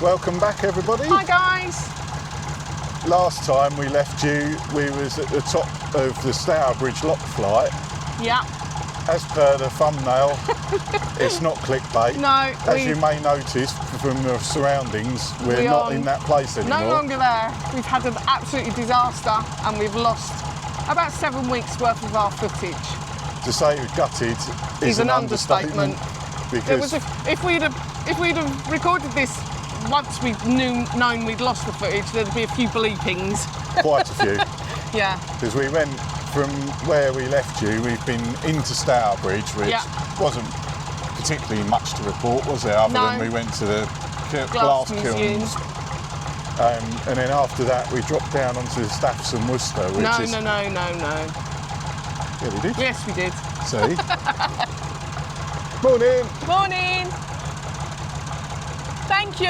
Welcome back, everybody. Hi guys. Last time we left you, we was at the top of the Stourbridge lock flight. Yeah. As per the thumbnail, it's not clickbait. No. As you may notice from the surroundings, we're not in that place anymore. No longer there. We've had an absolute disaster and we've lost about 7 weeks worth of our footage. To say we're gutted is an understatement. Because if we'd have recorded this once we'd known we'd lost the footage, there'd be a few bleepings. Quite a few. Yeah. Because we went from where we left you, we've been into Stourbridge, which wasn't particularly much to report, was there? Other than we went to the glass kilns. And then after that, we dropped down onto the Staffs and Worcester, which is... No. Yeah, we did. Yes, we did. See? Morning. Morning. Thank you.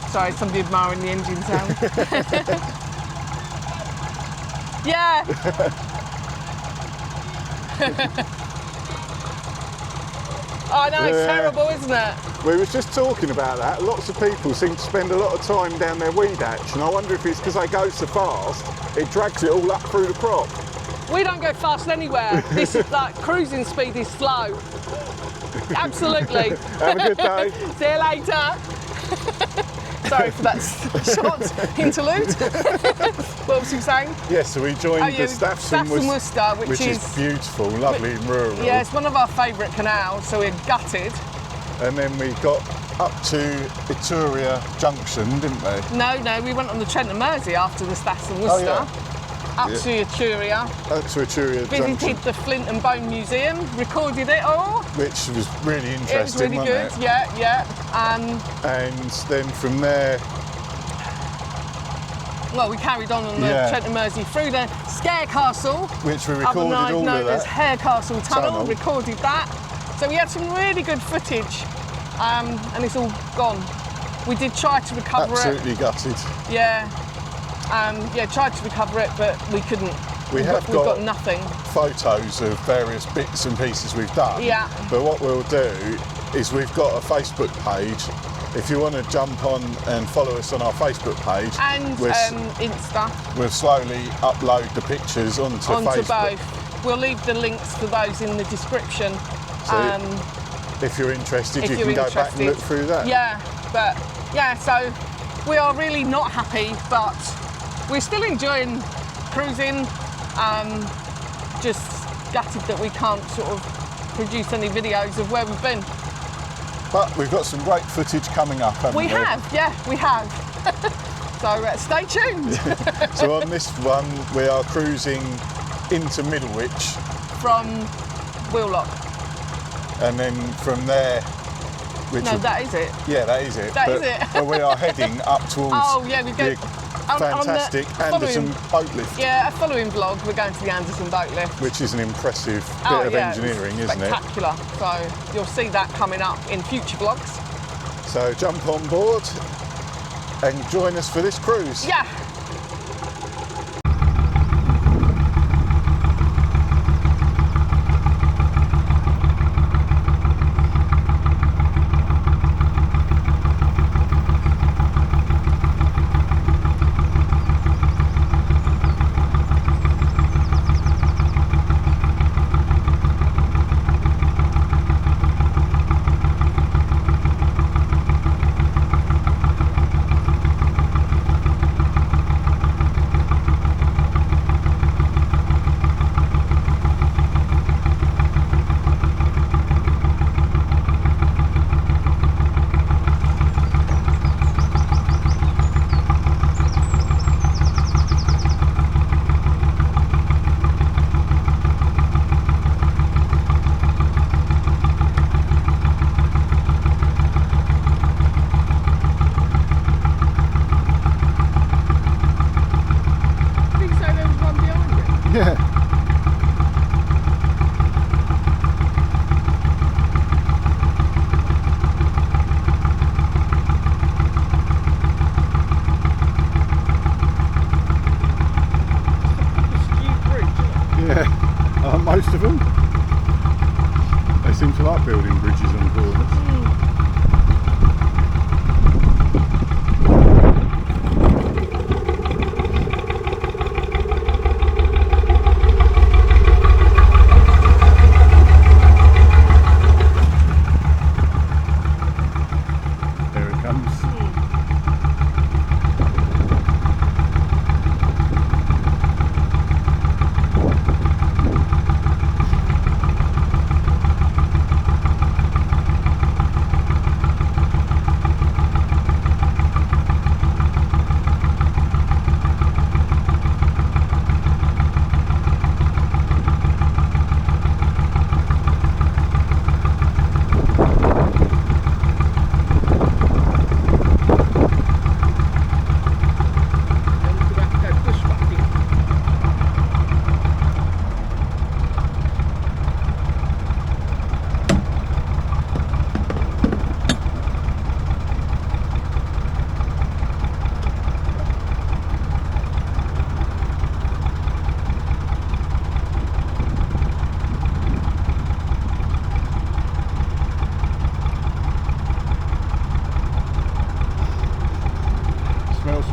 Sorry, somebody admiring the engine sound. Yeah. I know, it's terrible, isn't it? We was just talking about that. Lots of people seem to spend a lot of time down their weed hatch, and I wonder if it's because they go so fast, it drags it all up through the crop. We don't go fast anywhere. This is like cruising speed is slow. Absolutely. Have a good day. See you later. Sorry for that short interlude. What was you saying? Yes, so we joined the Staffs and Worcester, which is beautiful, lovely and rural. Yeah, it's one of our favourite canals, so we're gutted. And then we got up to Etruria Junction, didn't we? No, we went on the Trent Mersey after the Staffs and Worcester. Oh, yeah. Up to Etruria. Up to Etruria Junction. Visited the Flint and Bone Museum, recorded it all. Which was really interesting, it was really good, wasn't it? yeah. And then from there... Well, we carried on the Trent Mersey through the Scare Castle. Which we recorded all of that. As Hare Castle Tunnel, recorded that. So we had some really good footage, and it's all gone. We did try to recover Absolutely gutted. Yeah. Tried to recover it, but we couldn't. We've got nothing. Photos of various bits and pieces we've done. Yeah. But what we'll do is we've got a Facebook page. If you want to jump on and follow us on our Facebook page. And Insta. We'll slowly upload the pictures onto Facebook. Both. We'll leave the links for those in the description. So if you're interested, you can go back and look through that. Yeah, so we are really not happy, but we're still enjoying cruising. Just gutted that we can't sort of produce any videos of where we've been. But we've got some great footage coming up, haven't we? We have. So stay tuned. So on this one, we are cruising into Middlewich. From Wheelock. And then from there... that is it. Yeah, that is it. That is it. But we are heading up towards we go fantastic Anderson boat lift. Yeah, a following vlog, we're going to the Anderson boat lift. Which is an impressive bit of engineering, isn't it? Spectacular. So you'll see that coming up in future vlogs. So jump on board and join us for this cruise. Yeah.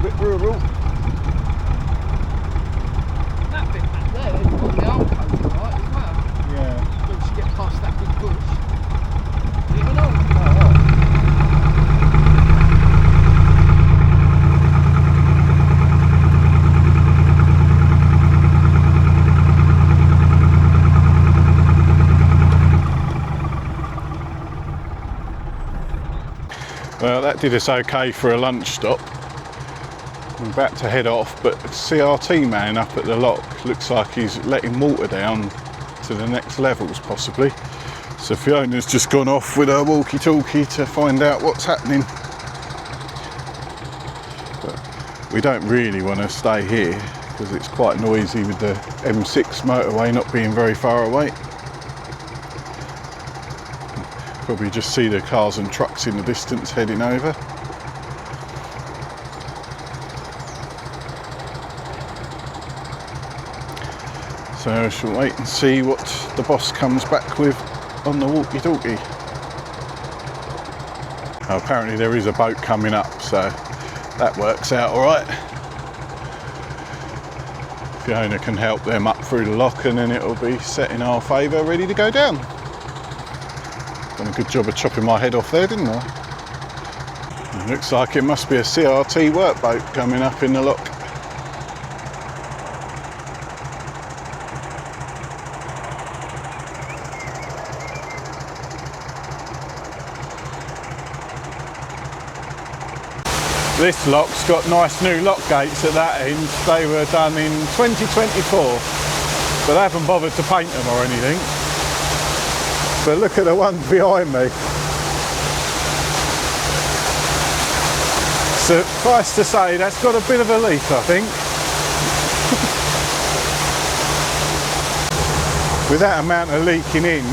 bit rural. That bit back there, they've got the arm coat right as well. Yeah. Once you get past that big bush. Even on. Well, that did us okay for a lunch stop. We're about to head off, but CRT man up at the lock looks like he's letting water down to the next levels possibly. So Fiona's just gone off with her walkie-talkie to find out what's happening. But we don't really want to stay here because it's quite noisy with the M6 motorway not being very far away. Probably just see the cars and trucks in the distance heading over. So I shall wait and see what the boss comes back with on the walkie-talkie. Oh, apparently there is a boat coming up, so that works out all right. Fiona can help them up through the lock and then it'll be set in our favour, ready to go down. Done a good job of chopping my head off there, didn't I? It looks like it must be a CRT workboat coming up in the lock. This lock's got nice new lock gates at that end. They were done in 2024, but I haven't bothered to paint them or anything. But look at the one behind me. Suffice to say, that's got a bit of a leak, I think. With that amount of leaking in,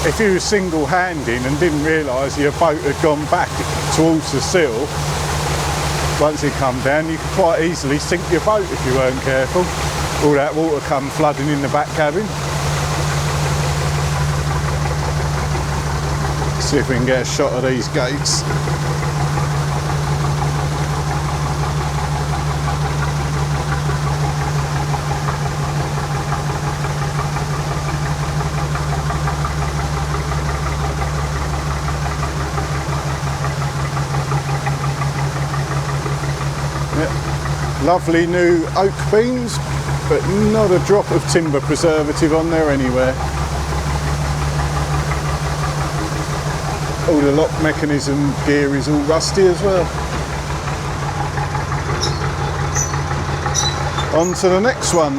if you were single-handing and didn't realise your boat had gone back towards the sill, once it come down, you could quite easily sink your boat if you weren't careful. All that water come flooding in the back cabin. See if we can get a shot of these gates. Lovely new oak beams, but not a drop of timber preservative on there anywhere. All the lock mechanism gear is all rusty as well. On to the next one.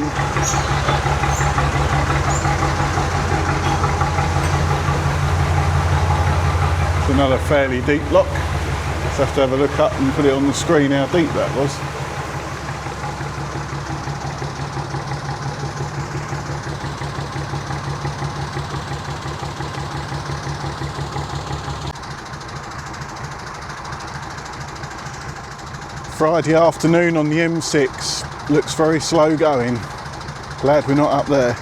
It's another fairly deep lock. Just have to have a look up and put it on the screen how deep that was. Friday afternoon on the M6, looks very slow going. Glad we're not up there.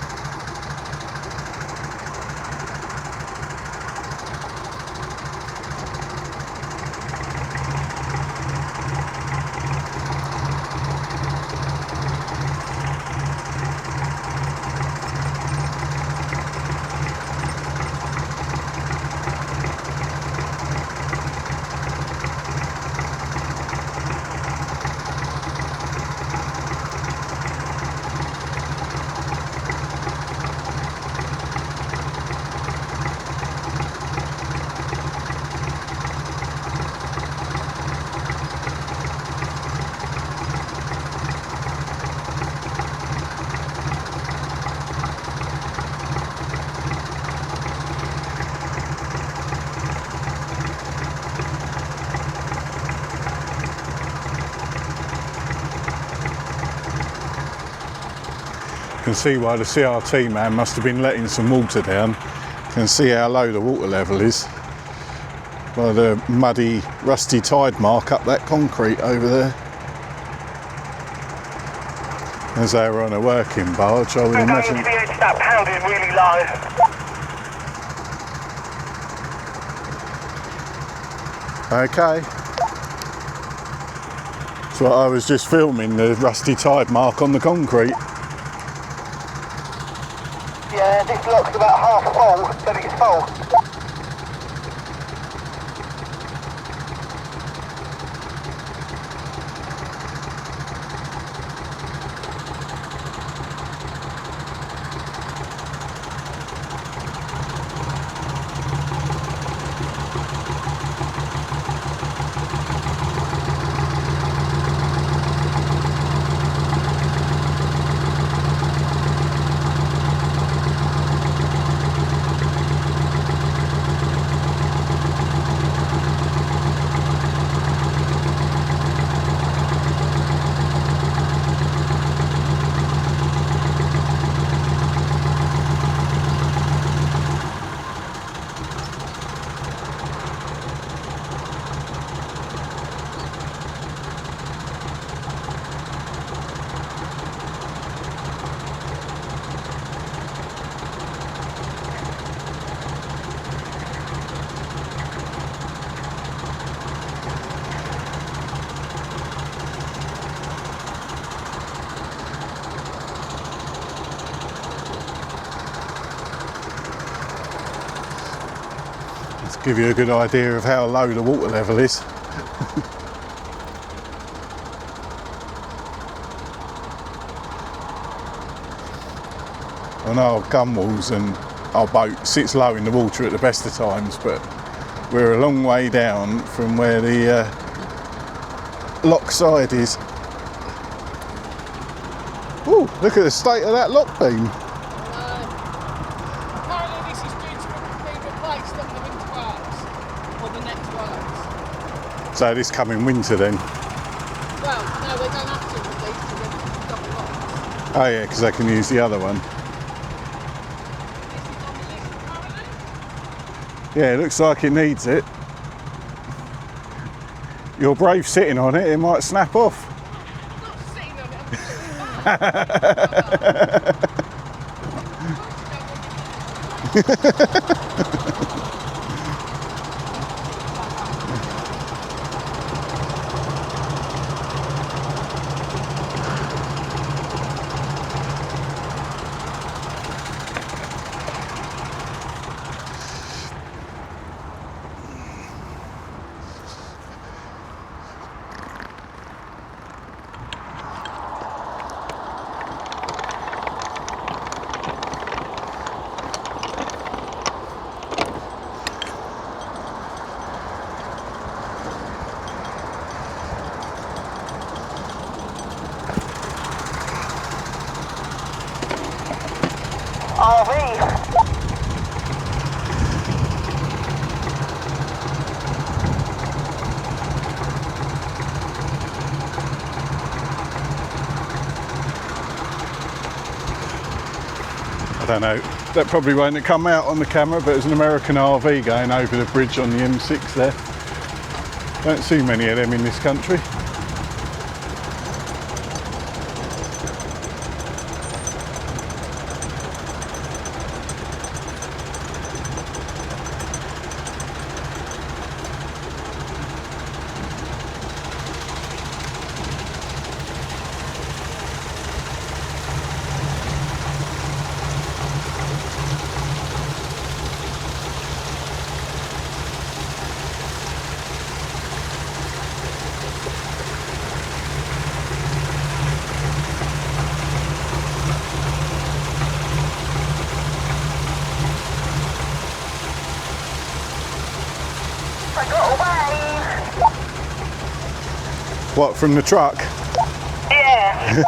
You can see why the CRT man must have been letting some water down. You can see how low the water level is by the muddy, rusty tide mark up that concrete over there. As they were on a working barge, I would imagine. Going to the edge of that pounding really low. Okay. So I was just filming the rusty tide mark on the concrete. Yeah, this lock's about half full, but it's full. Give you a good idea of how low the water level is. On our gunwales and our boat sits low in the water at the best of times, but we're a long way down from where the lock side is. Ooh, look at the state of that lock beam. So this coming winter then? Well, no, they don't have to with these because they're double locks. Oh yeah, because they can use the other one. Yeah, it looks like it needs it. You're brave sitting on it, it might snap off. I'm not sitting on it, I'm sitting back. RV. I don't know, that probably won't come out on the camera, but there's an American RV going over the bridge on the M6 there. Don't see many of them in this country. What, from the truck? Yeah.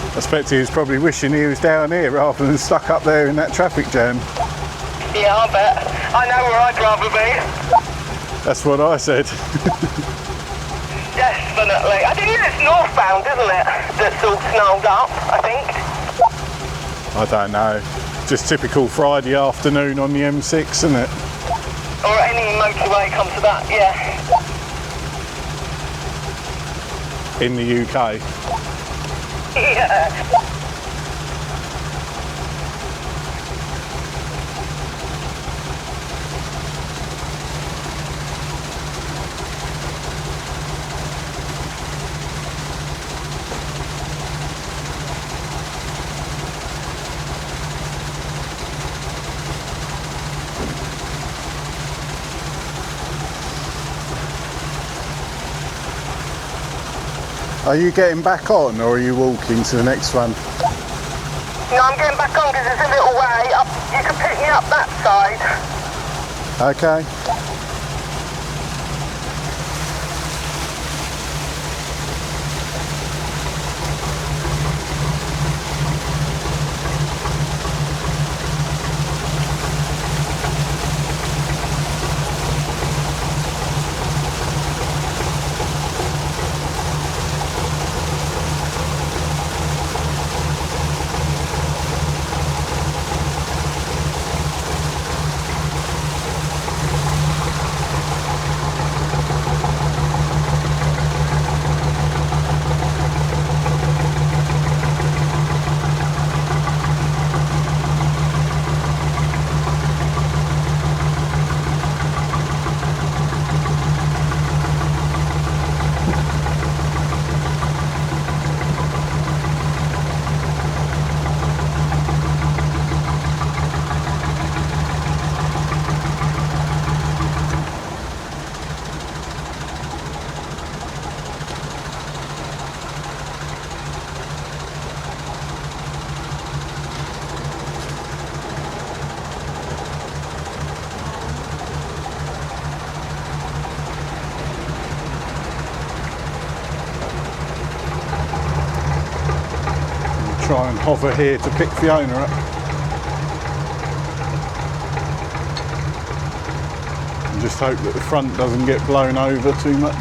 I expect he was probably wishing he was down here rather than stuck up there in that traffic jam. Yeah, I bet. I know where I'd rather be. That's what I said. Definitely. I think it's northbound, isn't it? That's all snarled up, I think. I don't know. Just typical Friday afternoon on the M6, isn't it? Or any motorway comes to that, yeah. in the UK. Yeah. Are you getting back on, or are you walking to the next one? No, I'm getting back on because it's a little way up. You can pick me up that side. Okay. Try and hover here to pick Fiona up. And just hope that the front doesn't get blown over too much.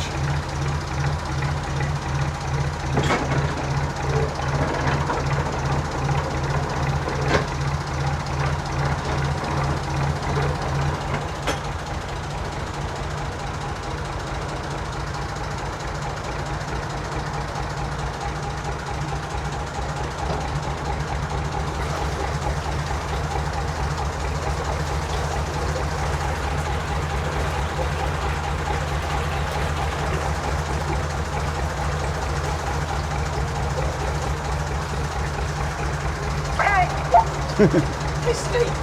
It's steep.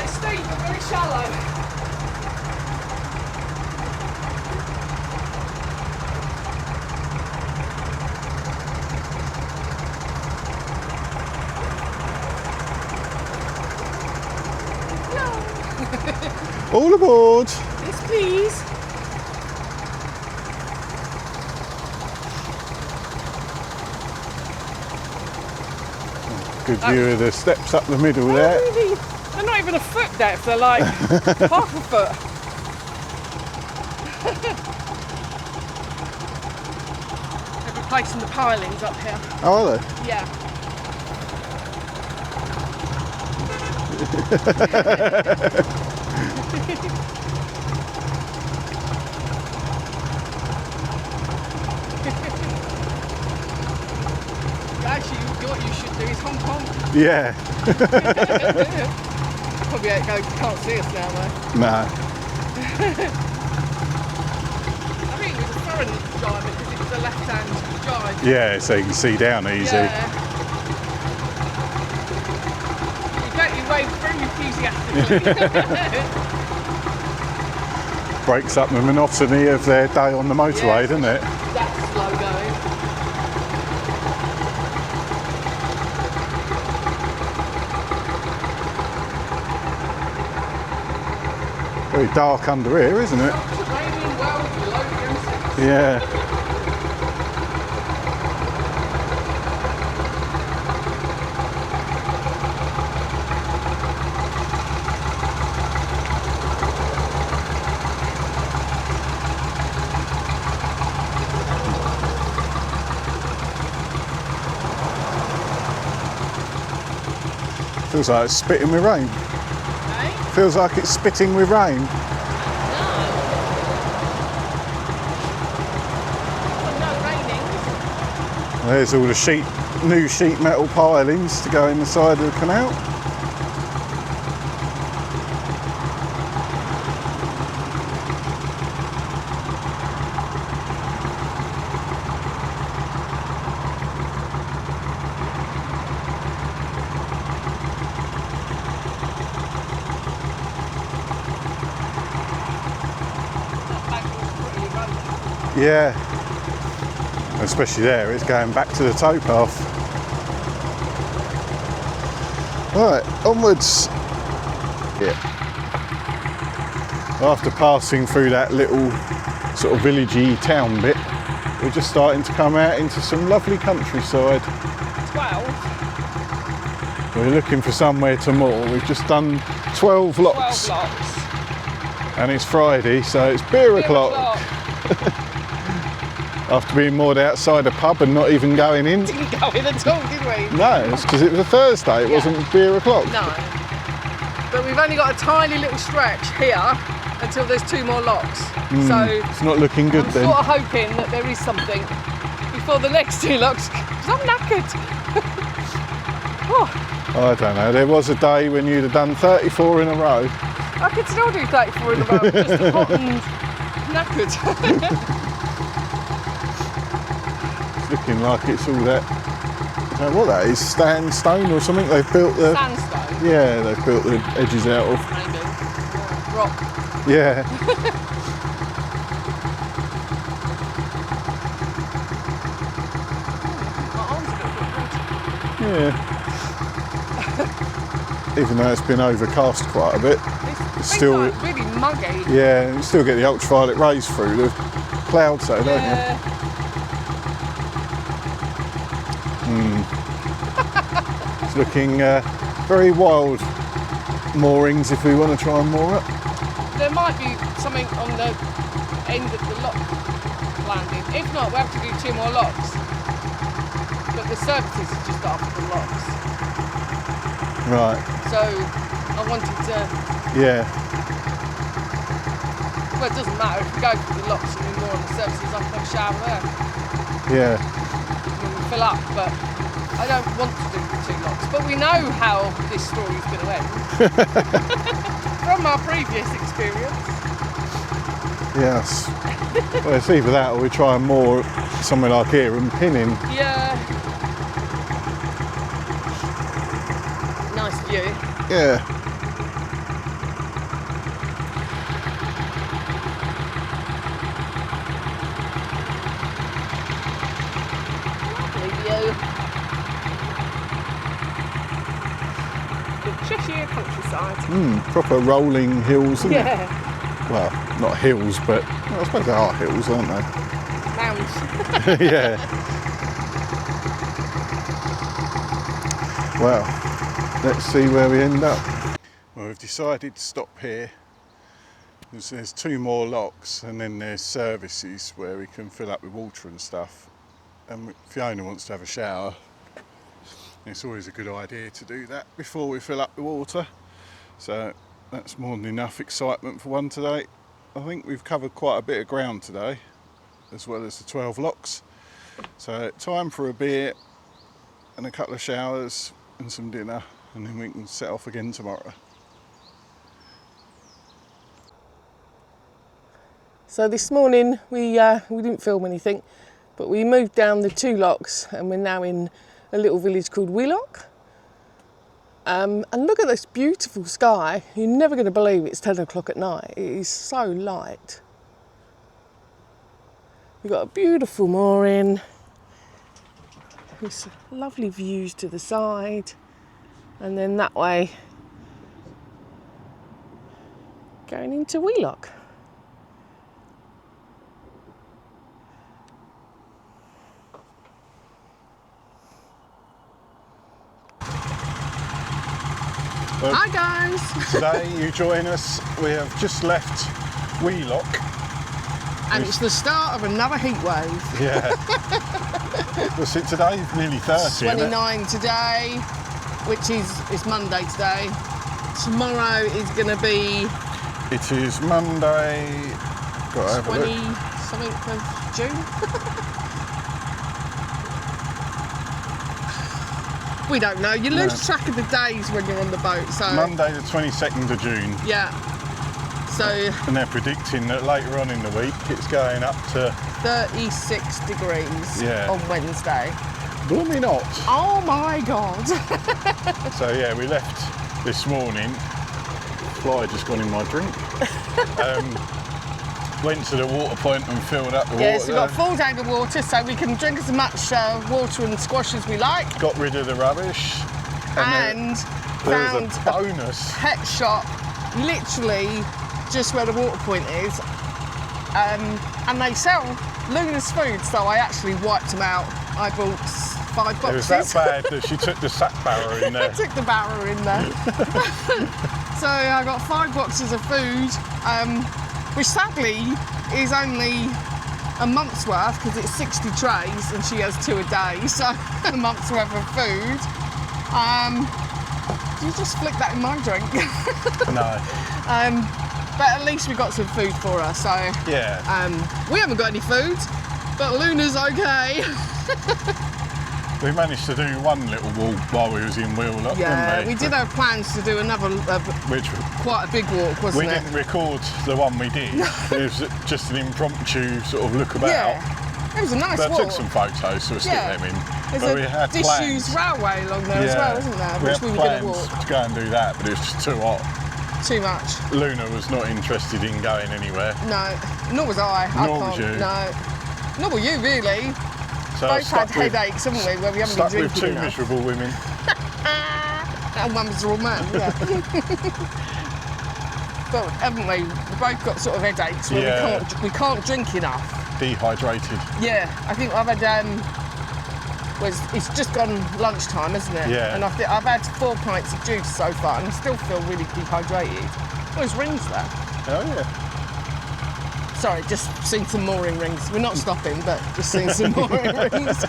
It's steep but very shallow. No. All aboard! Yes, please. Good view of the steps up the middle there. Really, they're not even a foot depth, they're like half a foot. They're replacing the pilings up here. Oh, are they? Yeah. Actually, what you should do is Hong Kong. Yeah. Probably can't see us now though. Nah. I think it was a foreign drive because it was a left-hand drive. Yeah, so you can see down easy. Yeah. You get your way through enthusiastically. Breaks up the monotony of their day on the motorway, Yes. doesn't it? That's slow going. Very dark under here, isn't it? Raining well below the M6. Yeah. Feels like it's spitting with rain. Eh? Feels like it's spitting with rain. No, rain There's all the new sheet metal pilings to go in the side of the canal. Yeah, especially there, it's going back to the towpath. Right, onwards. Yeah. After passing through that little sort of villagey town bit, we're just starting to come out into some lovely countryside. 12? We're looking for somewhere to moor. We've just done 12 locks. 12 locks. And it's Friday, so it's beer o'clock. After being moored outside a pub and not even going in. Didn't go in at all, did we? No, it's because it was a Thursday, it wasn't beer o'clock. No. But we've only got a tiny little stretch here until there's 2 more locks. So it's not looking good then. I'm sort of hoping that there is something before the next 2 locks, because I'm knackered. Oh. I don't know, there was a day when you'd have done 34 in a row. I could still do 34 in a row, just hot and knackered. Looking like it's all that, I don't know what that is, sandstone or something they've built the... Sandstone? Yeah, they've built the edges out of. Maybe. Rock. Yeah. My arm's a bit Yeah. Even though it's been overcast quite a bit, it's still... like really muggy. Yeah, you still get the ultraviolet rays through the clouds though, don't you? It's looking very wild moorings if we want to try and moor up. There might be something on the end of the lock landing. If not, we have to do 2 more locks. But the services are just after the locks. Right. So I wanted to... Yeah. Well, it doesn't matter if we go for the locks and do more on the services. I can have a shower there Yeah. when we fill up. But I don't want to do the 2 locks. But we know how this story's going to end. From our previous experience. Yes. Well, it's either that or we try and moor somewhere like here and pin in. Yeah. Nice view. Yeah. Lovely view. The Cheshire countryside. Proper rolling hills, isn't it? Yeah. Well, not hills, but well, I suppose they are hills, aren't they? Mounds. Yeah. Well, let's see where we end up. Well, we've decided to stop here. There's 2 more locks and then there's services where we can fill up with water and stuff. And Fiona wants to have a shower. It's always a good idea to do that before we fill up the water. So that's more than enough excitement for one today. I think we've covered quite a bit of ground today, as well as the 12 locks. So time for a beer and a couple of showers and some dinner, and then we can set off again tomorrow. So this morning we didn't film anything, but we moved down the 2 locks and we're now in a little village called Wheelock. And look at this beautiful sky. You're never going to believe it's 10 o'clock at night. It is so light. We've got a beautiful mooring. There's lovely views to the side. And then that way, going into Wheelock. Well, hi guys! today you join us. We have just left Wheelock. And it's the start of another heat wave. Yeah. What's it today? Nearly 30. 29 today, which is it's Monday today. Tomorrow is going to be... It is Monday... 20 something of June. We don't know. You lose track of the days when you're on the boat. So Monday the 22nd of June. Yeah. So. And they're predicting that later on in the week it's going up to 36 degrees on Wednesday. Blooming hot. Oh my God. So yeah, we left this morning. Fly just gone in my drink. Went to the water point and filled up the water. Yes, we've got full tank of water, so we can drink as much water and squash as we like. Got rid of the rubbish. And found a bonus pet shop literally just where the water point is. And they sell Luna's food, so I actually wiped them out. I bought 5 boxes. It was that bad that she took the sack barrow in there. I took the barrow in there. So I got 5 boxes of food, which sadly is only a month's worth because it's 60 trays and she has 2 a day, so a month's worth of food. Did you just flick that in my drink? No. But at least we got some food for her, so yeah. We haven't got any food, but Luna's okay. We managed to do one little walk while we was in Wheelock, yeah, didn't we? We did have plans to do another, quite a big walk, wasn't it? We didn't record the one we did. It was just an impromptu sort of look about. Yeah, it was a nice walk. I took some photos, so we'll stick them in. There's we a had disused railway along there as well, isn't there? We Which had we were going to plans walk. to go and do that, but it was just too hot. Too much. Luna was not interested in going anywhere. No, nor was I. Nor was you. No, nor were you really. So both had headaches, haven't we, where we haven't been drinking with 2 enough. miserable women. And one miserable man, yeah. But haven't we? We both got sort of headaches where we can't drink enough. Dehydrated. Yeah, I think I've had it's just gone lunchtime, isn't it? Yeah. And I've had 4 pints of juice so far, and I still feel really dehydrated. Oh, there's rings there. Oh yeah. Sorry, just seen some mooring rings. We're not stopping, but just seeing some mooring rings.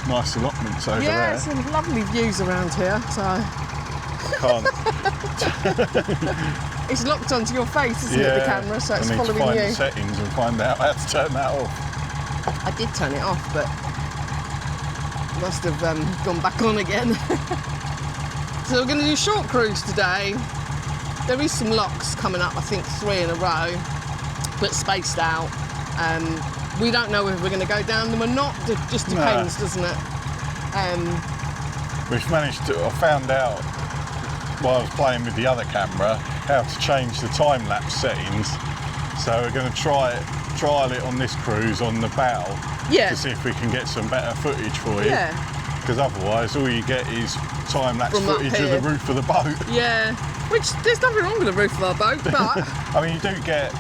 Nice allotments over there. Yeah, some lovely views around here. So I can't. it's locked onto your face, isn't it, the camera? So it's following I need to find you. the settings and find out how to turn that off. I did turn it off, but must have gone back on again. So we're going to do a short cruise today. There is some locks coming up, I think 3 in a row, but spaced out. We don't know if we're going to go down them or not. It just depends, doesn't it? We've managed to. I found out while I was playing with the other camera how to change the time-lapse settings. So we're going to trial it on this cruise on the bow to see if we can get some better footage for you. Yeah. Because otherwise, all you get is time-lapse From up footage of here. the roof of the boat. Yeah, which there's nothing wrong with the roof of our boat, but I mean, you do get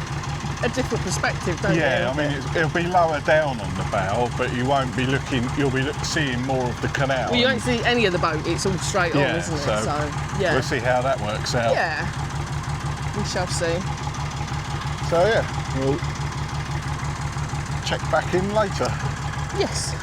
a different perspective, don't you? Yeah, I mean, it'll be lower down on the bow, but you won't be looking. You'll be seeing more of the canal. Well, you won't see any of the boat. It's all straight on, isn't it? So yeah, we'll see how that works out. Yeah, we shall see. So yeah, we'll check back in later. Yes.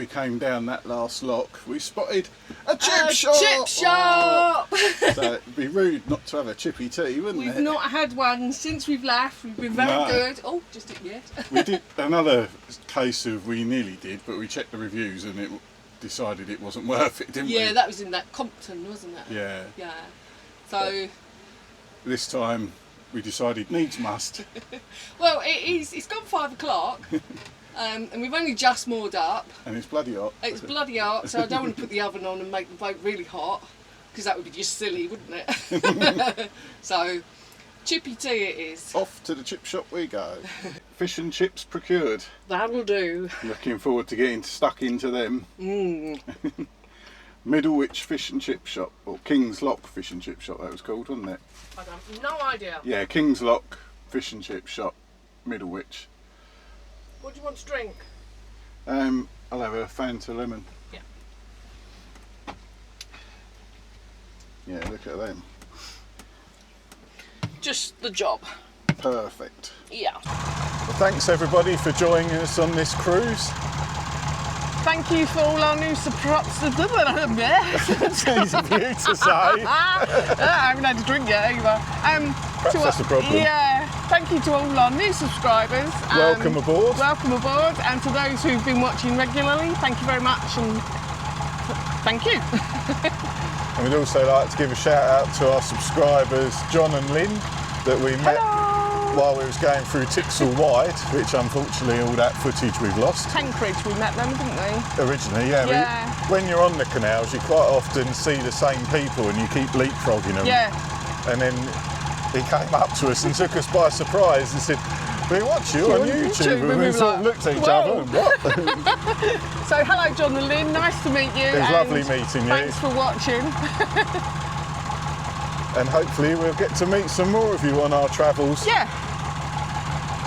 we came down that last lock, we spotted a chip shop. Chip shop. Oh. So it'd be rude not to have a chippy tea, wouldn't it? We've not had one since we've left. We've been very good. Oh, just didn't yet. We did another case of we nearly did, but we checked the reviews and it decided it wasn't worth it, didn't we? Yeah, that was in that Compton, wasn't it? Yeah. Yeah. So this time we decided needs must. well, it's gone 5 o'clock. And we've only just moored up. And it's bloody hot. It's bloody hot, so I don't want to put the oven on and make the boat really hot, because that would be just silly, wouldn't it? So, chippy tea it is. Off to the chip shop we go. Fish and chips procured. That'll do. Looking forward to getting stuck into them. Middlewich Fish and Chip Shop, or King's Lock Fish and Chip Shop that was called, wasn't it? I have no idea. Yeah, King's Lock Fish and Chip Shop, Middlewich. What do you want to drink? I'll have a Fanta lemon. Yeah. Yeah, look at them. Just the job. Perfect. Yeah. Well, thanks everybody for joining us on this cruise. Thank you for all our new subscribers. It's easy for you to say. I haven't had a drink yet either. That's the problem. Yeah. Thank you to all our new subscribers. Welcome aboard. Welcome aboard. And to those who've been watching regularly, thank you very much and thank you. And we'd also like to give a shout out to our subscribers John and Lynn that we met while we was going through Tixall Wide, which unfortunately all that footage we've lost. Tankridge, we met them, didn't we? Originally, yeah. When you're on the canals, you quite often see the same people and you keep leapfrogging them. Yeah. And then he came up to us and took us by surprise and said, we watch you on YouTube. And we sort of looked at each other and what? So hello John and Lynn, nice to meet you. It was lovely meeting you. Thanks for watching. And hopefully we'll get to meet some more of you on our travels. Yeah.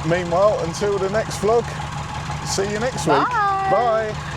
Meanwhile, until the next vlog, see you next week. Bye. Bye.